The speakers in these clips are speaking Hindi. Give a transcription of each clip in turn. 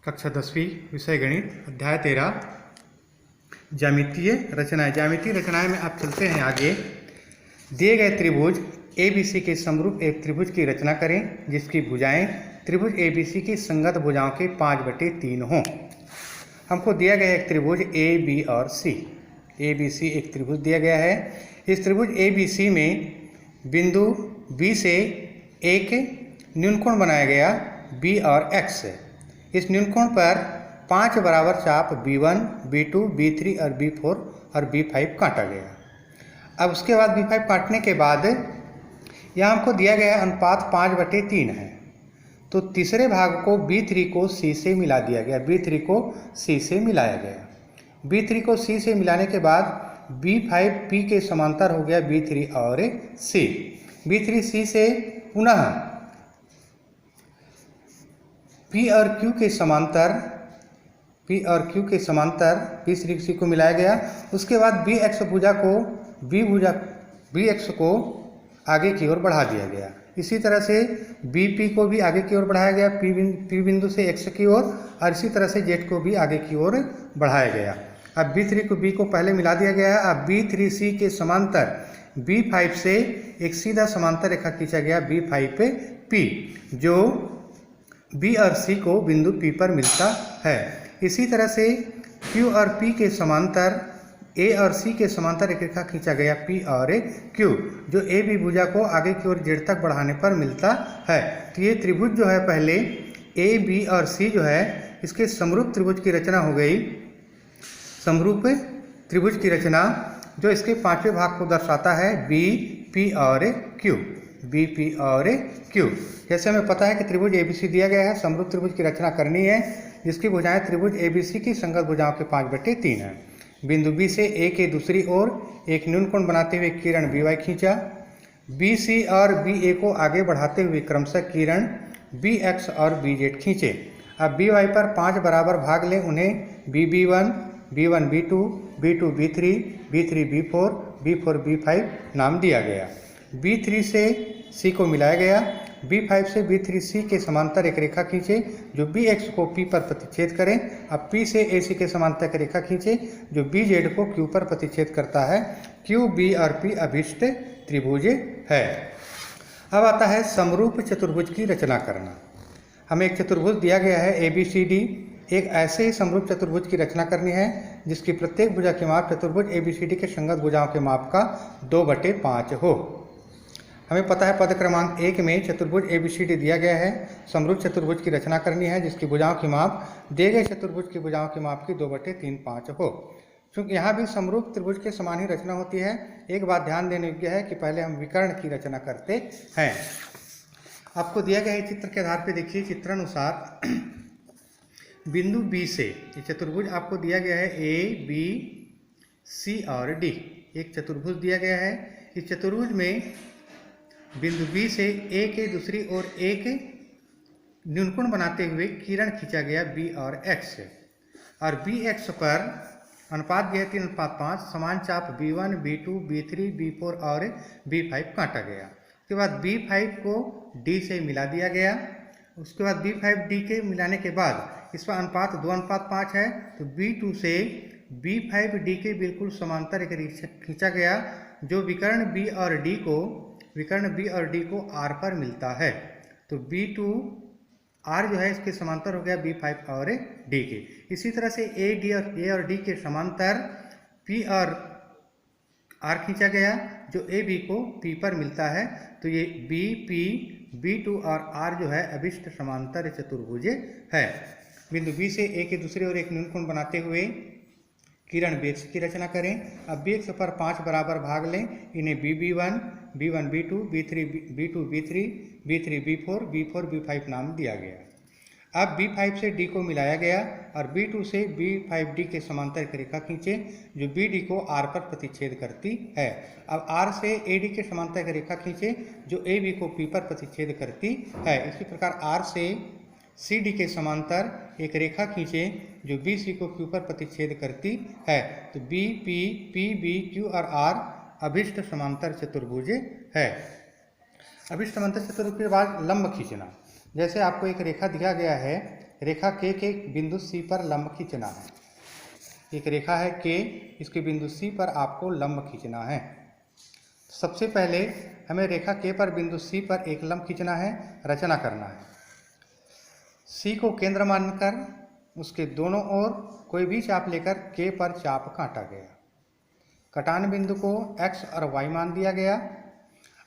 कक्षा 10वीं विषय गणित अध्याय 13 ज्यामितीय रचनाएं। ज्यामितीय रचनाएं में आप चलते हैं आगे। दिए गए त्रिभुज ABC के समरूप एक त्रिभुज की रचना करें जिसकी भुजाएं त्रिभुज ABC की संगत भुजाओं के 5/3 हों। हमको दिया गया एक त्रिभुज A, B और C। ABC एक त्रिभुज दिया गया है। इस त्रिभुज ABC में बिंदु B से एक न्यूनकोण बनाया गया B और X। इस न्यूनकोण पर 5 बराबर चाप B1, B2, B3 और B4 और B5 काटा गया। अब उसके बाद B5 काटने के बाद यहाँ हमको दिया गया अनुपात 5/3 है। तो तीसरे भाग को B3 को C से मिला दिया गया। B3 को C से मिलाया गया। B3 को C से मिलाने के बाद B5 P के समांतर हो गया B3 और C। B3 C से पुनः P और Q के समांतर B3 C को मिलाया गया। उसके बाद BX भुजा को BX को आगे की ओर बढ़ा दिया गया। इसी तरह से BP को भी आगे की ओर बढ़ाया गया, P बिंदु से X की ओर, और इसी तरह से Z को भी आगे की ओर बढ़ाया गया। अब B3 को B को पहले मिला दिया गया है। अब B3C के समांतर B5 से एक सीधा समांतर रेखा खींचा गया B5 पे P, जो B और C को बिंदु P पर मिलता है। इसी तरह से Q और P के समांतर A और C के समांतर एक रेखा खींचा गया P और Q, जो AB भुजा को आगे की ओर Z तक बढ़ाने पर मिलता है। तो ये त्रिभुज जो है पहले A, B और C जो है इसके समरूप त्रिभुज की रचना हो गई। समरूप त्रिभुज की रचना जो इसके पांचवें भाग को दर्शाता है B, P और Q। B, P और Q। जैसे हमें पता है कि त्रिभुज ABC दिया गया है, समरूप त्रिभुज की रचना करनी है जिसकी भुजाएं त्रिभुज ABC की संगत भुजाओं के 5/3 है। बिंदु B से A के दूसरी ओर एक न्यूनकोण बनाते हुए किरण BY खींचा। BC और BA को आगे बढ़ाते हुए क्रमशः किरण BX और BZ खींचे। अब BY पर 5 बराबर भाग लें। उन्हें BB1, B1 B2, B2 B3, B3 B4, B4 B5 नाम दिया गया। B3 से C को मिलाया गया। B5 से B3C के समांतर एक रेखा खींचे जो BX को P पर प्रतिच्छेद करें। अब P से AC के समांतर एक रेखा खींचे जो BZ को Q पर प्रतिच्छेद करता है। Q, B और P अभिष्ट त्रिभुज है। अब आता है समरूप चतुर्भुज की रचना करना। हमें एक चतुर्भुज दिया गया है ABCD। एक ऐसे ही समरूप चतुर्भुज की रचना करनी है जिसकी प्रत्येक भुजा की माप चतुर्भुज ABCD के संगत भुजाओं के माप का 2/5 हो। हमें पता है पद क्रमांक 1 में चतुर्भुज ABCD दिया गया है। समरूप चतुर्भुज की रचना करनी है जिसकी भुजाओं की माप दिए गए चतुर्भुज की भुजाओं की माप की 2/3-5 हो। क्योंकि यहाँ भी समरूप त्रिभुज के समान ही रचना होती है। एक बात ध्यान देने योग्य है कि पहले हम विकर्ण की रचना करते हैं। आपको दिया गया है चित्र के आधार पर देखिए। चित्रानुसार बिंदु B से ये चतुर्भुज आपको दिया गया है A, B, C और D। एक चतुर्भुज दिया गया है। इस चतुर्भुज में बिंदु B से A के दूसरी ओर एक न्यूनकोण बनाते हुए किरण खींचा गया B और X, और BX पर अनुपात दिया 3:5 समान चाप B1, B2, B3, B4 और B5 काटा गया। उसके बाद B5 को D से मिला दिया गया। उसके बाद B5 D के मिलाने के बाद इस पर अनुपात 2:5 है। तो B2 से B5 D के बिल्कुल समांतर एक रेखा खींचा गया जो विकर्ण B और D को R पर मिलता है। तो B2 R जो है इसके समांतर हो गया B5 और D के। इसी तरह से A और D के समांतर P और R खींचा गया जो AB को P पर मिलता है। तो ये BP, B2 और R जो है अभिष्ट समांतर चतुर्भुज है। बिंदु B से A के दूसरी ओर एक न्यूनकोण बनाते हुए किरण BX की रचना करें। अब BX पर 5 बराबर भाग लें। इन्हें B1, B1 B2, B2 B3, B3 B4, B4 B5 नाम दिया गया। अब B5 से D को मिलाया गया और B2 से B5D के समांतर एक रेखा खींचे जो BD को R पर प्रतिच्छेद करती है। अब R से AD के समांतर एक रेखा खींचे जो AB को P पर प्रतिच्छेद करती है। इसी प्रकार R से CD के समांतर एक रेखा खींचे जो BC को Q पर प्रतिच्छेद करती है। तो BP, PB, Q और R अभिष्ट समांतर चतुर्भुज है। अभिष्ट समांतर चतुर्भुज के बाद लंब खींचना। जैसे आपको एक रेखा दिया गया है रेखा के बिंदु सी पर लंब खींचना है। एक रेखा है के, इसके बिंदु सी पर आपको लंब खींचना है। सबसे पहले हमें रेखा के पर बिंदु सी पर एक लंब खींचना है, रचना करना है। सी को केंद्र मानकर उसके दोनों ओर कोई भी चाप लेकर के पर चाप काटा गया। कटान बिंदु को x और y मान दिया गया।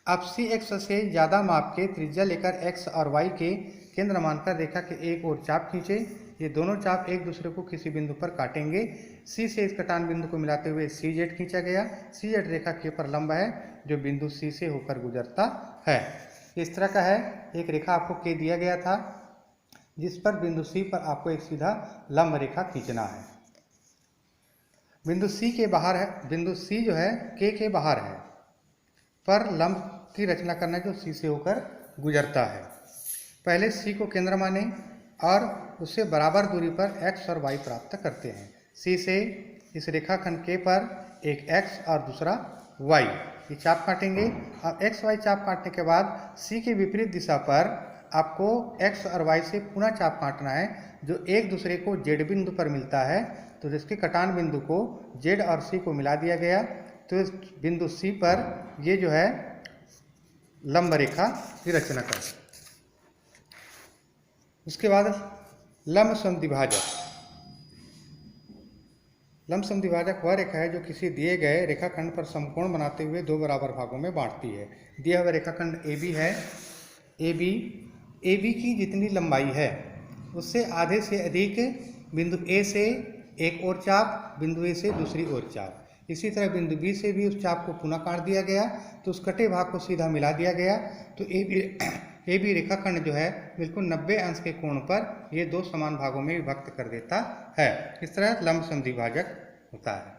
अब सी एक्स से ज़्यादा माप के त्रिज्या लेकर x और y के केंद्र मानकर रेखा के एक ओर चाप खींचे। ये दोनों चाप एक दूसरे को किसी बिंदु पर काटेंगे। सी से इस कटान बिंदु को मिलाते हुए सी जेड खींचा गया। सी जेड रेखा के पर लंब है जो बिंदु सी से होकर गुजरता है। इस तरह का है, एक रेखा आपको के दिया गया था जिस पर बिंदु सी पर आपको एक सीधा लंब रेखा खींचना है। बिंदु सी के बाहर है, बिंदु सी जो है के बाहर है पर लंब की रचना करना जो सी से होकर गुजरता है। पहले सी को केंद्र माने और उससे बराबर दूरी पर x और y प्राप्त करते हैं। सी से इस रेखाखंड के पर एक x और दूसरा y, ये चाप काटेंगे। अब x y चाप काटने के बाद सी के विपरीत दिशा पर आपको x और y से पुनः चाप काटना है जो एक दूसरे को z बिंदु पर मिलता है। तो जिसके कटान बिंदु को z और c को मिला दिया गया, तो इस बिंदु c पर ये जो है लंब रेखा की रचना कर। उसके बाद लंब समद्विभाजक। लंब समद्विभाजक वह रेखा है जो किसी दिए गए रेखाखंड पर समकोण बनाते हुए दो बराबर भागों में बांटती है। दिया हुआ रेखाखंड AB है। AB की जितनी लंबाई है उससे आधे से अधिक बिंदु A से एक और चाप, बिंदु A से दूसरी ओर चाप। इसी तरह बिंदु B से भी उस चाप को पुनः काट दिया गया, तो उस कटे भाग को सीधा मिला दिया गया। तो AB रेखाखंड जो है बिल्कुल 90 अंश के कोण पर ये दो समान भागों में विभक्त कर देता है। इस तरह लंब समद्विभाजक होता है।